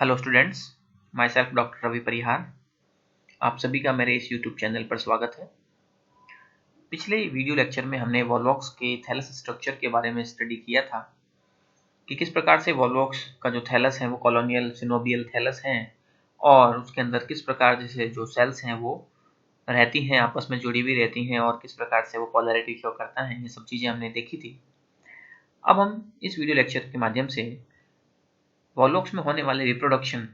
Hello students, myself doctor Ravi Parihar. आप सभी का मेरे इस यूट्यूब चैनल पर स्वागत है। पिछले वीडियो लेक्चर में हमने वॉल्वॉक्स के थैलस स्ट्रक्चर के बारे में स्टडी किया था कि किस प्रकार से वॉल्वॉक्स का जो थैलस है वो कॉलोनियल सिनोबियल थैलस हैं और उसके अंदर किस प्रकार से जो सेल्स हैं वो रहती हैं, आपस में जुड़ी हुई रहती हैं और किस प्रकार से वो पोलैरिटी शो करता है। ये सब चीज़ें हमने देखी थी। अब हम इस वीडियो लेक्चर के माध्यम से वॉल्वॉक्स में होने वाले रिप्रोडक्शन,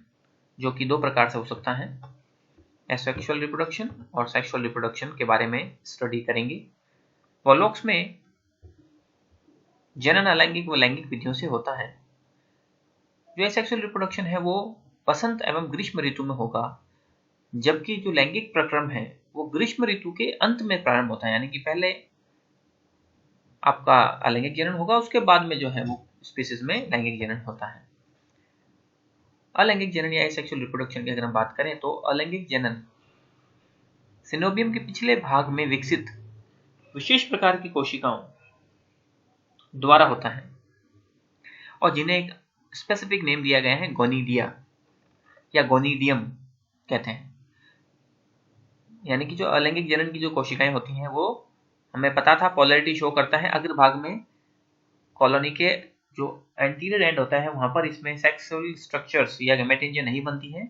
जो कि दो प्रकार से हो सकता है, एसेक्सुअल रिप्रोडक्शन और सेक्सुअल रिप्रोडक्शन के बारे में स्टडी करेंगे। वॉल्वॉक्स में जनन अलैंगिक व लैंगिक विधियों से होता है। जो एसेक्सुअल रिप्रोडक्शन है वो वसंत एवं ग्रीष्म ऋतु में होगा, जबकि जो लैंगिक प्रक्रम है वो ग्रीष्म ऋतु के अंत में प्रारंभ होता है, यानी कि पहले आपका अलैंगिक जनन होगा, उसके बाद में जो है वो स्पीसीज में लैंगिक जनन होता है। अलैंगिक जनन या एसेक्सुअल रिप्रोडक्शन की अगर हम बात करें तो अलैंगिक जनन सिनोबियम के पिछले भाग में विकसित विशेष प्रकार की कोशिकाओं द्वारा होता है और जिन्हें एक स्पेसिफिक नेम दिया गया है गोनिडिया या गोनिडियम कहते हैं। यानी कि जो अलैंगिक जनन की जो कोशिकाएं होती हैं वो हमें पता था पोलैरिटी शो करता है। अग्रभाग में कॉलोनी के जो एंटीरियर एंड होता है वहां पर इसमें सेक्सुअल स्ट्रक्चर्स या गैमेटेंजिया नहीं बनती है,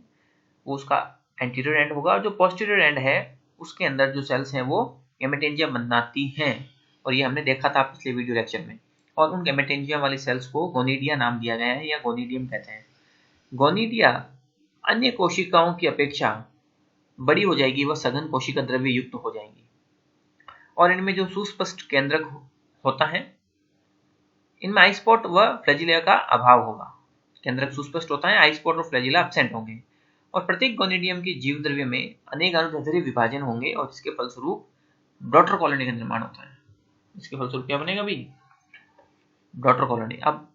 वो उसका एंटीरियर एंड होगा। और जो पोस्टीरियर एंड है उसके अंदर जो सेल्स हैं वो गैमेटेंजिया बनाती हैं, और ये हमने देखा था पिछले वीडियो लेक्चर में। और उन गैमेटेंजिया वाली सेल्स को गोनिडिया नाम दिया गया है या गोनिडियम कहते हैं। गोनिडिया अन्य कोशिकाओं की अपेक्षा बड़ी हो जाएगी, वह सघन कोशिका द्रव्य युक्त हो जाएंगी और इनमें जो सुस्पष्ट केंद्रक होता है, इनमें आई स्पॉट व फ्लैजिला का अभाव होगा। केंद्रक सुस्पष्ट होता है, आई स्पॉट और फ्लैजिला एब्सेंट होंगे। और प्रत्येक गोनिडियम की जीव द्रव्य में अनेक अनुदैर्ध्य विभाजन होंगे और इसके फलस्वरूप डॉटर कॉलोनी का निर्माण होता है। इसके फलस्वरूप क्या बनेगा भी? Daughter colony. अब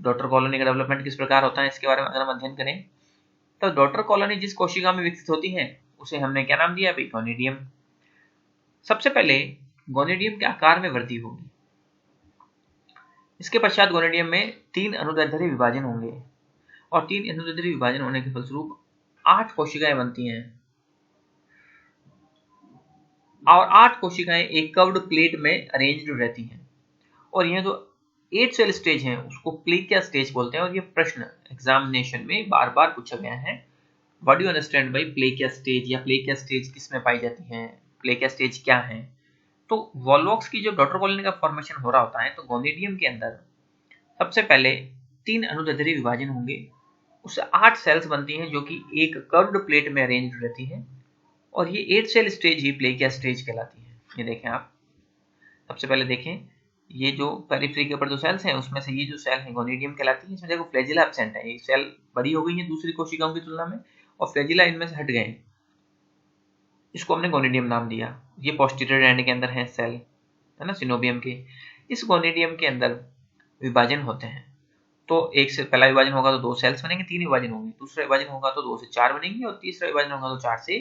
डॉटर कॉलोनी का डेवलपमेंट किस प्रकार होता है इसके बारे में अगर हम अध्ययन करें तो डॉटर कॉलोनी जिस कोशिका में विकसित होती है उसे हमने क्या नाम दिया? गोनिडियम। सबसे पहले गोनिडियम के आकार में वृद्धि होगी। इसके पश्चात गोनिडियम में 3 अनुदैर्ध्य विभाजन होंगे और 3 अनुदैर्ध्य विभाजन होने के फलस्वरूप 8 कोशिकाएं बनती हैं और 8 कोशिकाएं एक कर्व्ड प्लेट में अरेंज्ड रहती हैं। और यह जो 8 सेल स्टेज है उसको प्लेकिया स्टेज बोलते हैं। और ये प्रश्न एग्जामिनेशन में बार बार पूछा गया है, what do you understand by plakea stage, या प्लेकिया स्टेज किस में पाई जाती है, प्लेकिया स्टेज क्या है? तो वॉल्वॉक्स की जो डॉटर कॉलोनी का फॉर्मेशन हो रहा होता है तो गोनिडियम के अंदर सबसे पहले 3 अनुदैर्ध्य विभाजन होंगे, उससे 8 सेल्स बनती हैं जो कि एक कर्व्ड प्लेट में अरेंज रहती हैं और ये 8 सेल स्टेज ही प्लेकिया स्टेज कहलाती है। ये देखें आप, सबसे पहले देखें ये जो पेरिफेरी के ऊपर जो सेल्स हैं उसमें से ये जो सेल है गोनिडियम कहलाती है। इसमें देखो फ्लैजिला एब्सेंट है, ये सेल बड़ी हो गई है दूसरी कोशिकाओं की तुलना में और फ्लैजिला इनमें से हट गए, इसको हमने गोनिडियम नाम दिया। ये पोस्टीरियर एंड के अंदर है सेल, है ना, सिनोबियम के। इस गोनिडियम के अंदर विभाजन होते हैं, तो एक से पहला विभाजन होगा तो 2 सेल्स बनेंगे, 3 विभाजन होंगे, दूसरा विभाजन होगा तो 2 से 4 बनेंगे और तीसरा विभाजन होगा तो 4 से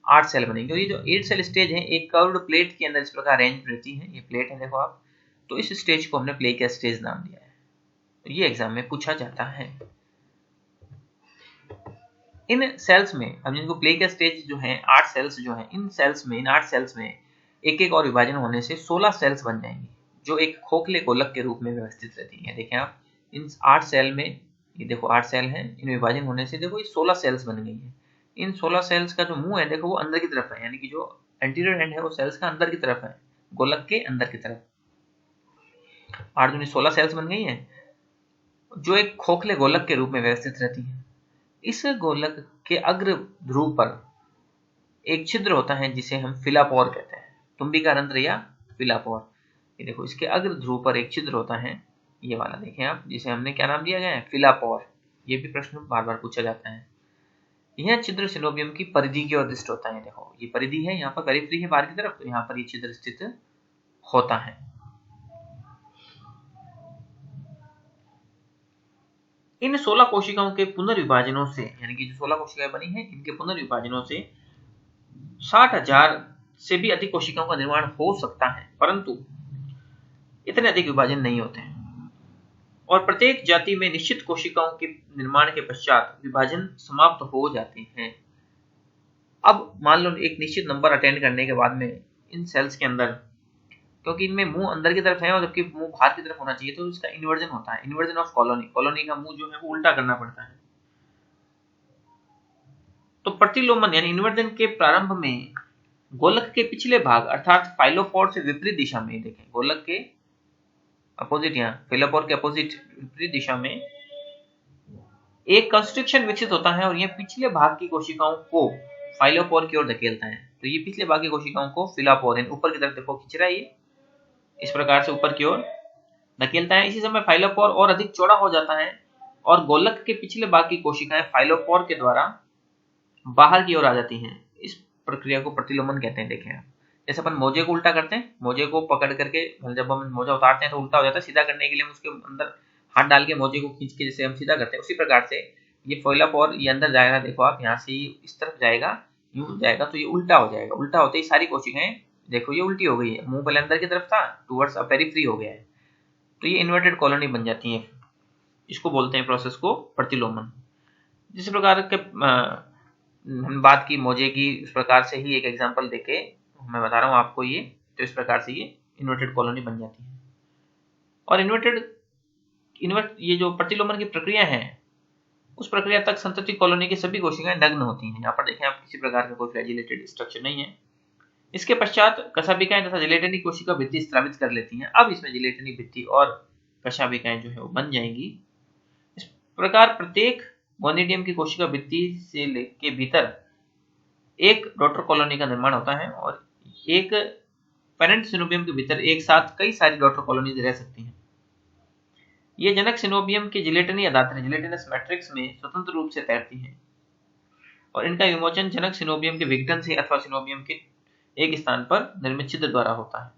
8 सेल बनेंगे। और ये जो 8 सेल स्टेज है एक कर्व्ड प्लेट के अंदर इस प्रकार अरेंज रहती है। ये प्लेट है देखो आप, तो इस स्टेज को हमने प्लेकिया स्टेज नाम दिया है। तो ये एग्जाम में पूछा जाता है। इन सेल्स में अब जिनको प्लेकिया स्टेज जो है 8 सेल्स जो है, इन सेल्स में, इन 8 सेल्स में एक एक और विभाजन होने से 16 सेल्स बन जाएंगी जो एक खोखले गोलक के रूप में व्यवस्थित रहती है। देखें आप, इन 8 सेल में, ये देखो 8 सेल हैं, इन विभाजन होने से देखो ये 16 सेल्स बन गई हैं। इन 16 सेल्स का जो मुंह है देखो वो अंदर की तरफ है, यानी कि जो एंटीरियर एंड है वो सेल्स का अंदर की तरफ है, गोलक के अंदर की तरफ। 8 दूनी 16 सेल्स बन गई हैं जो एक खोखले गोलक के रूप में व्यवस्थित रहती है। इस गोलक के अग्र ध्रुव पर एक छिद्र होता है जिसे हम फिलापोर कहते हैं, तुम्बिका रंध्र या फिलापोर। ये देखो इसके अग्र ध्रुव पर एक छिद्र होता है, ये वाला देखें आप, जिसे हमने क्या नाम दिया गया है? फिलापोर। ये भी प्रश्न बार बार पूछा जाता है। यह छिद्र सिनोबियम की परिधि की ओर दृष्ट होता है। देखो ये परिधि है, यहाँ पर पेरिफेरी है बाहर की तरफ, तो यहाँ पर ये छिद्र स्थित होता है। इन 16 कोशिकाओं के पुनर्विभाजनों से, यानी कि जो 16 कोशिकाएं बनी हैं इनके पुनर्विभाजनों से 60,000 से भी अधिक कोशिकाओं का निर्माण हो सकता है, परंतु इतने अधिक विभाजन नहीं होते हैं। और प्रत्येक जाति में निश्चित कोशिकाओं के निर्माण के पश्चात विभाजन समाप्त हो जाते हैं। अब मान लो एक निश्चित नंबर अटेंड करने के बाद में इन सेल्स के अंदर, क्योंकि इनमें मुंह अंदर की तरफ है और जबकि मुंह बाहर की तरफ होना चाहिए, तो इसका इन्वर्जन होता है, इन्वर्जन ऑफ कॉलोनी। कॉलोनी का मुंह जो है वो उल्टा करना पड़ता है। तो प्रतिलोमन यानी इन्वर्जन के प्रारंभ में गोलक के पिछले भाग अर्थात फाइलोपोर से विपरीत दिशा में, देखें गोलक के अपोजिट, यहाँ फाइलोपोर के अपोजिट विपरीत दिशा में एक कंस्ट्रिक्शन विकसित होता है और यह पिछले भाग की कोशिकाओं को फाइलोपोर की ओर धकेलता है। तो ये पिछले भाग की कोशिकाओं को फिलापोर ऊपर की तरफ देखो खींच रहा है, ये इस प्रकार से ऊपर की ओर धकेलता है। इसी समय फाइलोपोर और अधिक चौड़ा हो जाता है और गोलक के पिछले भाग की कोशिकाएं फाइलोपोर के द्वारा बाहर की ओर आ जाती हैं। इस प्रक्रिया को प्रतिलोमन कहते हैं। देखें आप, जैसे अपन मोजे को उल्टा करते हैं, मोजे को पकड़ करके जब हम मोजा उतारते हैं तो उल्टा हो जाता है, सीधा करने के लिए हम उसके अंदर हाथ डाल के मोजे को खींच के जैसे हम सीधा करते हैं, उसी प्रकार से ये फाइलोपोर ये अंदर जाएगा। देखो आप, यहाँ से इस तरफ जाएगा, यूं जाएगा तो ये उल्टा हो जाएगा। उल्टा होते ही सारी कोशिकाएं देखो ये उल्टी हो गई है, मुंह पहले अंदर की तरफ था, टुवर्ड्स अ पेरिफेरी हो गया है, तो ये इन्वर्टेड कॉलोनी बन जाती है। इसको बोलते हैं प्रोसेस को प्रतिलोमन। जिस प्रकार के हम बात की मोजे की, उस प्रकार से ही एक एग्जांपल देके मैं बता रहा हूँ आपको ये, तो इस प्रकार से ये इन्वर्टेड कॉलोनी बन जाती है। और ये जो प्रतिलोमन की प्रक्रिया है, उस प्रक्रिया तक संतति कॉलोनी की सभी कोशिकाएं नग्न होती हैं। यहाँ पर देखें आप, किसी प्रकार का कोई फ्लैजिलेटेड स्ट्रक्चर नहीं है। इसके पश्चात कशाभिकाएं तथा जिलेटिनी कोशिका भित्ति स्रावित कर लेती हैं। अब इसमें जिलेटिनी भित्ति और कशाभिकाएं जो है वो बन जाएंगी। इस प्रकार प्रत्येक गोनिडियम की कोशिका भित्ति से के भीतर एक डॉटर कॉलोनी का निर्माण होता है और एक पेरेंट सिनोबियम के भीतर एक साथ कई सारी डॉटर कॉलोनीज रह सकती हैं। ये जनक सिनोबियम के जिलेटिनी अदात्र जिलेटिनस मैट्रिक्स में स्वतंत्र रूप से तैरती हैं और इनका विमोचन जनक सिनोबियम के विघटन से अथवा सिनोबियम के एक स्थान पर निर्मित छिद्र द्वारा होता है।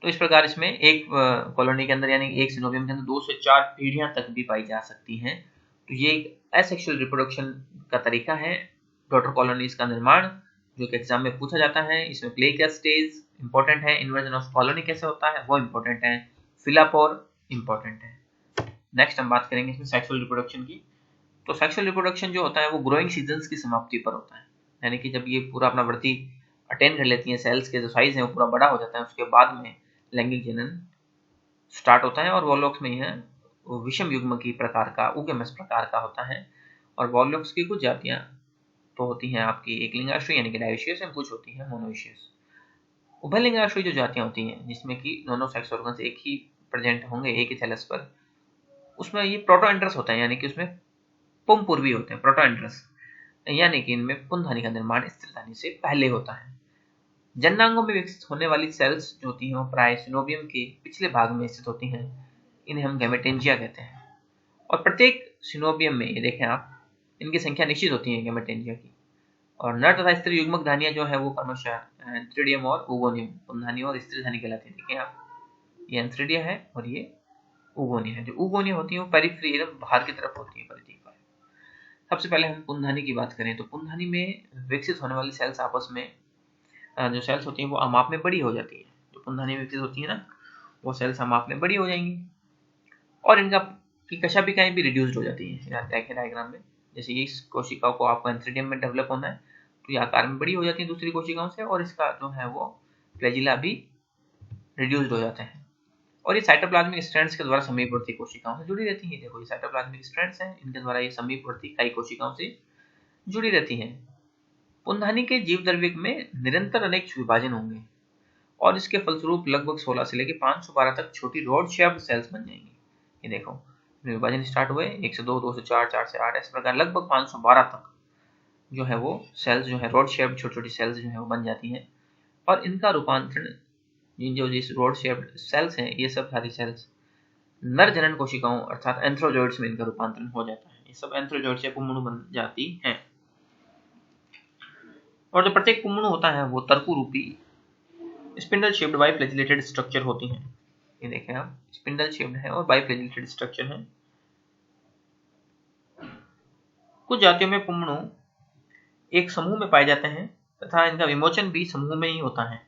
तो इस प्रकार इसमें एक कॉलोनी के अंदर यानी एक सिनोबियम के अंदर 2 से 4 पीढ़ियां तक भी पाई जा सकती हैं। तो ये एक एसेक्सुअल रिप्रोडक्शन का तरीका है, डॉटर कॉलोनीज का निर्माण, जो कि एग्जाम में पूछा जाता है। इसमें प्ले का स्टेज इंपॉर्टेंट है, इन्वर्जन ऑफ कॉलोनी कैसे होता है वो इंपॉर्टेंट है, फिलापोर इंपॉर्टेंट है। नेक्स्ट हम बात करेंगे इसमें सेक्सुअल रिप्रोडक्शन की। तो सेक्सुअल रिप्रोडक्शन जो होता है वो ग्रोइंग सीजन्स की समाप्ति पर होता है, यानी कि जब ये पूरा अपना वृद्धि अटेन कर लेती हैं, सेल्स के जो साइज है वो पूरा बड़ा हो जाता है, उसके बाद में लैंगिक जनन स्टार्ट होता है। और वॉलवॉक्स में यह विषम युग्म की प्रकार का, उगेमस प्रकार का होता है। और वॉलवॉक्स की कुछ जातियां तो होती हैं आपकी एक लिंगाश्रयी यानी कि डायोशियस, और कुछ होती है मोनोइशियस। उभयलिंगाश्रयी जो जातियां होती हैं जिसमें कि दोनों सेक्स ऑर्गन्स एक ही प्रेजेंट होंगे एक ही थैलस पर, उसमें ये प्रोटोएंड्रस होता है, यानी कि उसमें पुंपूर्वी होते हैं प्रोटोएंड्रस, यानी कि इनमें पुंधानी का निर्माण स्त्रीधानी से पहले होता है। जननांगों में विकसित होने वाली सेल्स जो होती हैं वो प्राय सिनोबियम के पिछले भाग में स्थित होती हैं, इन्हें हम गैमेटेंजिया कहते हैं। और प्रत्येक सिनोबियम में ये देखें आप, इनकी संख्या निश्चित होती है गैमेटेंजिया की। और नर तथा स्त्री युग्मक धानियां जो है वो क्रमशः एंथ्रिडियम और ओगोनियम, पुंधानी और स्त्रीधानी कहलाती है। देखें आप, ये एंथ्रिडिया है और ये ओगोनिया है। जो ओगोनिया होती है वो पेरिफेरी एकदम बाहर की तरफ होती है परिधि पर। सबसे पहले हम पुंधानी की बात करें तो पुंधानी में विकसित होने वाली सेल्स आपस में जो सेल्स होती हैं वो अमाप में बड़ी हो जाती है। जो पुंधानी में विकसित होती है ना, वो सेल्स अमाप में बड़ी हो जाएंगी और इनका की कशाभिकाएं भी रिड्यूस्ड हो जाती है। देखें डायग्राम में, जैसे ये कोशिकाओं को आपको एंथ्रिडियम में डेवलप होना है तो ये आकार में बड़ी हो जाती है दूसरी कोशिकाओं से, और इसका जो है वो फ्लैजिला भी रिड्यूस्ड हो जाते हैं। और ये साइटोप्लाज्मिक स्ट्रैंड्स के द्वारा समीपवर्ती कोशिकाओं से जुड़ी रहती हैं। देखो ये साइटोप्लाज्मिक स्ट्रैंड्स हैं, इनके द्वारा ये समीपवर्ती कई कोशिकाओं से जुड़ी रहती हैं। पुंधानी के जीव द्रव्य में निरंतर अनेक विभाजन होंगे और इसके फलस्वरूप लगभग 16 से लेकर 512 तक छोटी रॉड शेप्ड सेल्स बन जाएंगी। ये देखो विभाजन स्टार्ट हुए 1 से 2, 2 से 4, 4 से 8, इस प्रकार लगभग 512 तक जो है वो सेल्स जो है रॉड शेप्ड छोटी छोटी सेल्स जो है वो बन जाती हैं। और इनका रूपांतरण जो जिस रॉड शेप्ड सेल्स हैं, ये सब सारी सेल्स नर जनन कोशिकाओं अर्थात एंथ्रोजॉइड्स में इनका रूपांतरण हो जाता है। ये सब एंथ्रोजॉइड्स या पुंमणु बन जाती हैं। और जो प्रत्येक पुंमणु होता है वो तर्कु रूपी स्पिंडल शेप्ड बाइफ्लैजिलेटेड स्ट्रक्चर होती हैं। ये देखें आप, स्पिंडल शेप्ड है और बाइफ्लैजिलेटेड स्ट्रक्चर है। कुछ जातियों में पुंमणु एक समूह में पाए जाते हैं तथा इनका विमोचन भी समूह में ही होता है,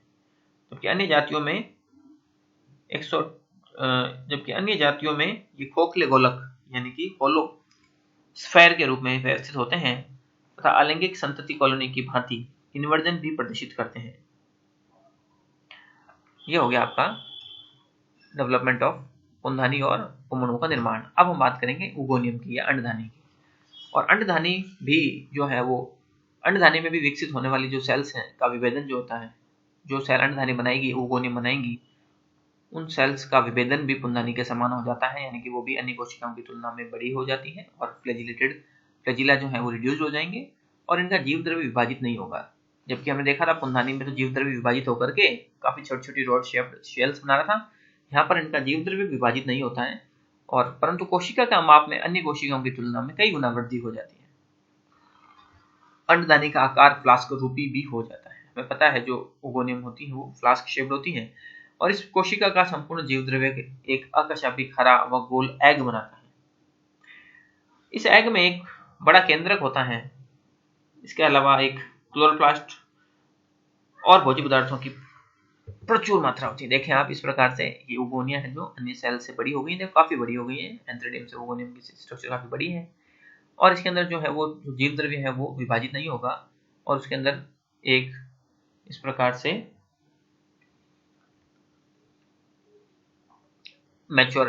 जबकि अन्य जातियों में जबकि अन्य जातियों में ये खोखले गोलक यानी कि होलो स्फेयर के रूप में व्यवस्थित होते हैं तथा अलैंगिक संतति कॉलोनी की भांति इन्वर्जन भी प्रदर्शित करते हैं। ये हो गया आपका डेवलपमेंट ऑफ पुंधानी और पुमणुओं का निर्माण। अब हम बात करेंगे उगोनियम की या अंडधानी की। और अंडधानी भी जो है वो अंडधानी में भी विकसित होने वाली जो सेल्स हैं का विभेदन जो होता है, जो सेल अंडधानी बनाएगी उगोनियम बनाएंगी, उन सेल्स का विभेदन भी पुंधानी के समान हो जाता है, यानी कि वो भी अन्य कोशिकाओं की तुलना में बड़ी हो जाती है और फ्लैजिला जो है वो रिड्यूस हो जाएंगे और इनका जीव द्रव्य विभाजित नहीं होगा। जबकि हमने देखा था पुंधानी में तो जीव द्रव्य विभाजित होकर के काफी छोटी छोटी रॉड शेप्ड शेल्स बना रहा था, यहाँ पर इनका जीव द्रव्य विभाजित नहीं होता है और परंतु कोशिका का माप में अन्य कोशिकाओं की तुलना में कई गुना वृद्धि हो जाती है। अंडदानी का आकार फ्लास्क रूपी भी हो जाता है। हमें पता है जो उगोनियम होती है वो फ्लास्क शेप्ड होती है और इस कोशिका का संपूर्ण जीव द्रव्य एक अकशापी हरा व गोल एग बनाता है। इस एग में एक बड़ा केंद्रक होता है, इसके अलावा एक क्लोरोप्लास्ट और भोज्य पदार्थों की प्रचुर मात्रा होती है। देखें आप इस प्रकार से ये उगोनिया है जो अन्य सेल से बड़ी हो गई है, काफी बड़ी हो गई है, एंथ्रेडियम से उगोनियम की स्ट्रक्चर काफी बड़ी है और इसके अंदर जो है वो जो जीव द्रव्य है वो विभाजित नहीं होगा और उसके अंदर एक इस प्रकार से मैच्योर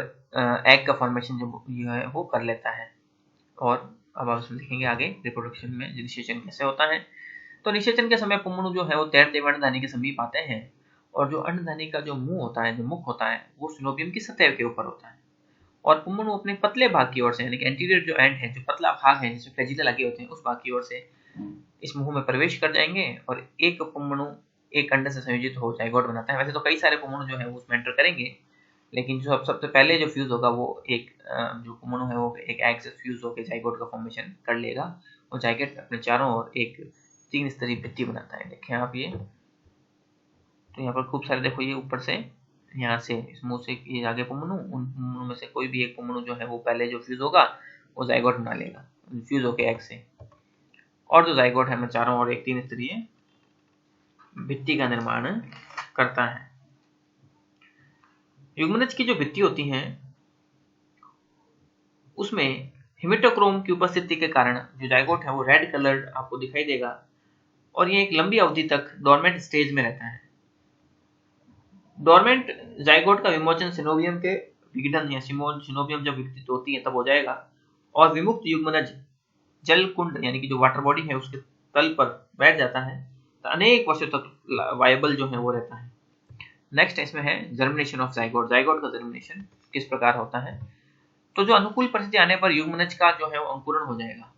एग का फॉर्मेशन जो ये है वो कर लेता है। और अब आप इसमें देखेंगे आगे रिप्रोडक्शन में निषेचन कैसे होता है। तो निषेचन के समय पुंमणु जो है वो तैरते हुए अंडदानी के समीप आते हैं और जो अंडदानी का जो मुंह होता है, जो मुख होता है, वो सिनोबियम की सतह के ऊपर होता है और पुंमणु अपने पतले भाग की ओर से यानी कि एंटीरियर जो एंड है, जो पतला भाग है जिसमें फ्लैजिला लगे होते हैं, उस भाग की ओर से इस मुंह में प्रवेश कर जाएंगे और एक पुंमणु एक अंडे से संयोजित हो जाइगोट बनाता है। वैसे तो कई सारे पुंमणु जो है वो उसमें एंटर करेंगे, लेकिन जो सबसे पहले जो फ्यूज होगा वो एक जो पुंमणु है वो एक एग से फ्यूज होकर जाइगोट का फॉर्मेशन कर लेगा और जाइगोट अपने चारों ओर एक 3 स्तरीय भित्ति बनाता है। देखें आप ये, तो यहाँ पर खूब सारे देखो ये ऊपर से यहाँ से इस मुंह से ये आगे पुंमणु, उन पुंमणु में से कोई भी एक पुंमणु जो है वो पहले जो फ्यूज होगा वो जाइगोट बना लेगा फ्यूज होके एग से, और जो जाइगोट है मैं चारों ओर एक 3 स्तरीय भित्ति का निर्माण करता है। युग्मनज की जो भित्ति होती है उसमें हेमेटोक्रोम की उपस्थिति के कारण जो जाइगोट है वो रेड कलर्ड आपको दिखाई देगा और ये एक लंबी अवधि तक डोरमेंट स्टेज में रहता है। डोरमेंट जाइगोट का विमोचन सिनोबियम के विघटन या सिनोबियम जब विकसित होती है तब हो जाएगा और विमुक्त युग्मनज जल कुंड यानी कि जो वाटर बॉडी है उसके तल पर बैठ जाता है, तो अनेक वर्षों तक वायबल जो है वो रहता है। नेक्स्ट इसमें है जर्मिनेशन ऑफ जाइगोट। जाइगोट का जर्मिनेशन किस प्रकार होता है, तो जो अनुकूल परिस्थिति आने पर युग्मनज का जो है वो अंकुरण हो जाएगा।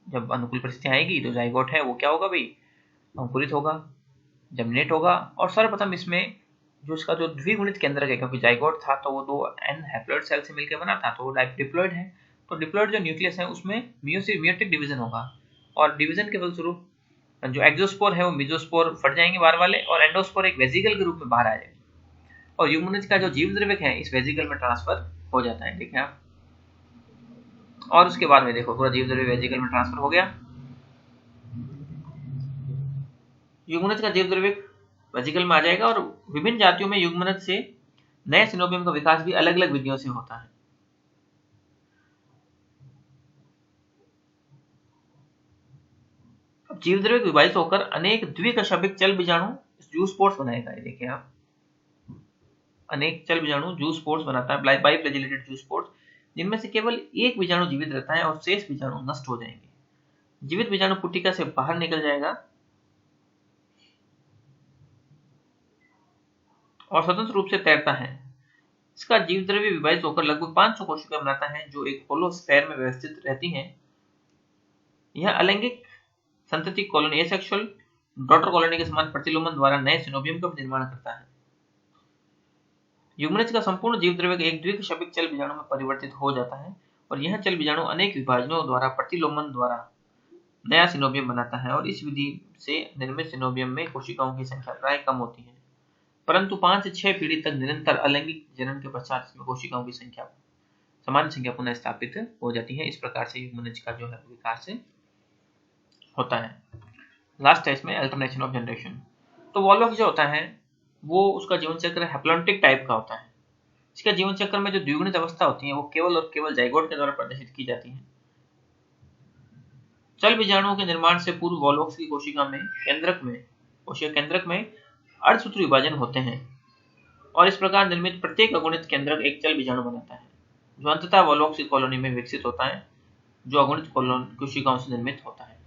जब अनुकूल परिस्थिति आएगी तो जाइगोट है वो क्या होगा भाई, अंकुरित होगा, जर्मिनेट होगा और सर्वप्रथम इसमें जो इसका जो द्विगुणित केंद्रक है, क्योंकि जाइगोट था तो वो दो एन हैप्लॉइड सेल से मिलकर बना था तो वो डिप्लॉइड है, तो डिप्लॉइड जो न्यूक्लियस है उसमें मियोटिक डिवीजन होगा और डिवीजन के फलस्वरूप जो एक्सोस्पोर है वो मेसोस्पोर फट जाएंगे बाहर वाले और एंडोस्पोर एक वेजिकल के रूप में बाहर आ जाएगा और युग्मनज का जो जीव द्रव्य है इस वेजिकल में ट्रांसफर हो जाता है। देखें आप, और उसके बाद में देखो पूरा जीव द्रव्य वेजिकल में ट्रांसफर हो गया। युग्मनज का जीव द्रव्य वेजिकल में आ जाएगा और विभिन्न जातियों में युग्मनज से नए सिनोबियम का विकास भी अलग अलग विधियों से होता है। जीव द्रव्य विभाजित होकर अनेक द्विकशाभिक चल बीजाणु जूस्पोर्स बनाएगा। ये देखिए आप, अनेक चल बीजाणु जूस्पोर्स बनाता है, बाइफ्लैजिलेटेड जूस्पोर्स, जिनमें से केवल एक बीजाणु जीवित रहता है और शेष बीजाणु नष्ट हो जाएंगे। जीवित बीजाणु पुटिका से बाहर निकल जाएगा और स्वतंत्र रूप से तैरता है। इसका जीव द्रव्य विभाजित होकर लगभग 500 कोशिकाएं बनाता है जो एक होलो स्फेयर में व्यवस्थित रहती हैं। यह अलैंगिक संतति कॉलोनी एसेक्सुअल डॉटर कॉलोनी के समान प्रतिलोमन द्वारा नए सिनोबियम का निर्माण करता है। युग्मनज का संपूर्ण जीव द्रव्य एक द्विकशाभिक चल बीजाणु में परिवर्तित हो जाता है और यह चल बीजाणु अनेक विभाजनों द्वारा प्रतिलोमन द्वारा नया सिनोबियम बनाता है और इस विधि से निर्मित सिनोबियम में कोशिकाओं की संख्या प्राय कम होती है, परंतु 5 से 6 पीढ़ी तक निरंतर अलैंगिक जनन के पश्चात इसमें कोशिकाओं की संख्या समान संख्या पुनः स्थापित हो जाती है। इस प्रकार से युग्मनज का जो है विकास होता है। लास्ट है इसमें अल्टरनेशन ऑफ जनरेशन। तो वॉल्वॉक्स जो होता है वो उसका जीवन चक्र हैप्लॉन्टिक टाइप का होता है, इसका जीवन चक्र में जो द्विगुणित अवस्था होती है वो केवल और केवल जाइगोट के द्वारा प्रदर्शित की जाती है। चल बीजाणुओं के निर्माण से पूर्व वॉलोक्स की कोशिका केंद्रक में अर्धसूत्री विभाजन होते हैं और इस प्रकार निर्मित प्रत्येक अगुणित केंद्रक एक चल बीजाणु बनाता है, जो अंततः वॉलोक्स की कॉलोनी में विकसित होता है, जो अगुणित कोशिकाओं से निर्मित होता है।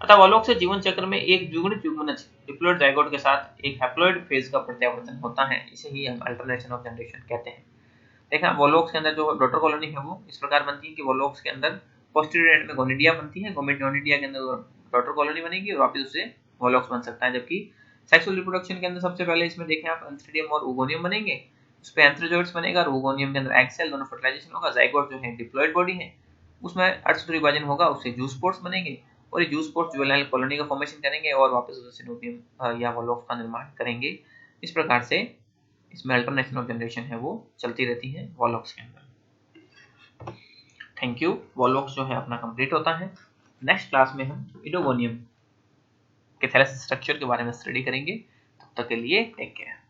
अतः वॉलोक्स के जीवन चक्र में एक द्विगुणित युग्मनज डिप्लॉइड जाइगोट के साथ एक हैप्लॉइड फेज का प्रत्यावर्तन होता है। इसे ही हम अल्टरनेशन ऑफ जनरेशन कहते हैं। देखा, वॉलोक्स के अंदर जो डॉटर कॉलोनी है वो इस प्रकार बनती है कि वॉलोक्स के अंदर पोस्टीरियर एंड में गोनिडिया बनती है, गोनिडिया के अंदर डॉटर कॉलोनी बनेगी और वापस उससे वॉलोक्स बन सकता है। जबकि सेक्सुअल रिप्रोडक्शन के अंदर सबसे पहले इसमें देखें आप एंथ्रीडियम और ओगोनियम बनेंगे, उस पे एंथ्रोजोइट्स बनेगा और ओगोनियम के अंदर एग सेल, दोनों फर्टिलाइजेशन होगा। जाइगोट जो है डिप्लॉइड बॉडी है, उसमें अर्धसूत्री विभाजन होगा, उससे जूस स्पोर्स बनेंगे और ये जूस स्पोर्स जुवेनाइल कॉलोनी का फॉर्मेशन करेंगे और वापस उसे सिनोबियम या वॉलोक्स का निर्माण करेंगे। इस प्रकार से इसमें अल्टरनेशन ऑफ जनरेशन है वो चलती रहती है वॉलोक्स के अंदर। Thank you. वॉलोक्स जो है अपना कंप्लीट होता है। नेक्स्ट क्लास में हम इडोगोनियम के थैलेस स्ट्रक्चर के बारे में स्टडी करेंगे। तब तक के लिए टेक केयर।